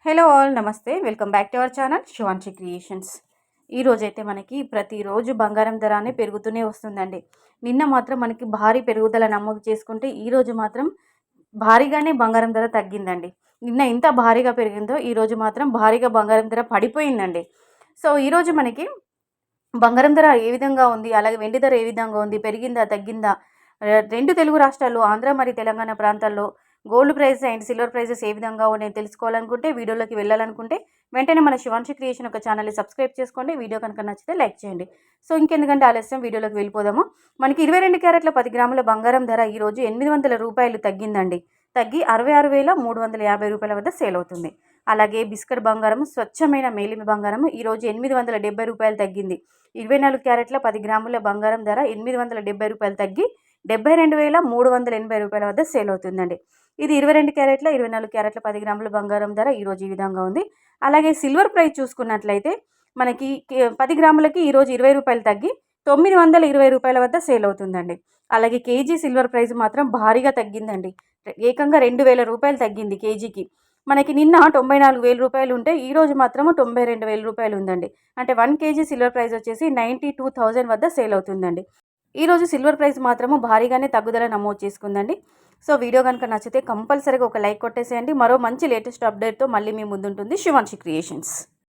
Hello all నమస్తే welcome back to our channel Shivanshi creations. ఈరోజైతే మనకి ప్రతిరోజు బంగారం ధర అనేది పెరుగుతూనే వస్తుందండి. నిన్న మాత్రం మనకి భారీ పెరుగుదల నమోదు చేసుకుంటే ఈరోజు మాత్రం భారీగానే బంగారం ధర తగ్గిందండి. నిన్న ఎంత భారీగా పెరిగిందో ఈరోజు మాత్రం భారీగా బంగారం ధర పడిపోయిందండి. సో ఈరోజు మనకి బంగారం ధర ఏ విధంగా ఉంది, అలాగే వెండి ధర ఏ విధంగా ఉంది, పెరిగిందా తగ్గిందా, రెండు తెలుగు రాష్ట్రాల్లో ఆంధ్ర మరియు తెలంగాణ ప్రాంతాల్లో gold price and silver prices ఏ విధంగా ఉన్నాయో తెలుసుకోవాలనుకుంటే, వీడియోలోకి వెళ్ళాలనుకుంటే వెంటనే మన శివాన్షి క్రియేషన్ ఒక ఛానల్ని సబ్స్క్రైబ్ చేసుకోండి. వీడియో కనుక నచ్చితే లైక్ చేయండి. సో ఇంకెందుకంటే ఆలస్యం, వీడియోలోకి వెళ్ళిపోదాము. మనకి 22 క్యారెట్ల 10 గ్రాముల బంగారం ధర ఈరోజు 800 రూపాయలు తగ్గిందండి. తగ్గి 66,350 రూపాయల వద్ద సేల్ అవుతుంది. అలాగే బిస్కెట్ బంగారం, స్వచ్ఛమైన మేలిమి బంగారం ఈరోజు 870 రూపాయలు తగ్గింది. 24 క్యారెట్ల 10 గ్రాముల బంగారం ధర 870 రూపాయలు తగ్గి 72,380 రూపాయల వద్ద సేల్ అవుతుందండి. ఇది 22 క్యారెట్ల 24 క్యారెట్ల 10 గ్రాముల బంగారం ధర ఈరోజు ఈ విధంగా ఉంది. అలాగే సిల్వర్ ప్రైస్ చూసుకున్నట్లయితే మనకి 10 గ్రాములకి ఈరోజు 20 రూపాయలు తగ్గి 920 రూపాయల వద్ద సేల్ అవుతుందండి. అలాగే కేజీ సిల్వర్ ప్రైస్ మాత్రం భారీగా తగ్గిందండి. ఏకంగా 2,000 రూపాయలు తగ్గింది కేజీకి. మనకి నిన్న 94,000 రూపాయలు ఉంటే ఈరోజు మాత్రము 92,000 రూపాయలు ఉందండి. అంటే 1 కేజీ సిల్వర్ ప్రైస్ వచ్చేసి 92,000 వద్ద సేల్ అవుతుందండి. ఈరోజు సిల్వర్ ప్రైస్ మాత్రము భారీగానే తగ్గుదల నమోదు చేసుకుందండి. సో వీడియో కనుక నచ్చితే కంపల్సరీగా ఒక లైక్ కొట్టేసేయండి. మరో మంచి లేటెస్ట్ అప్డేట్తో మళ్ళీ మీ ముందుంటుంది శివాన్షి క్రియేషన్స్.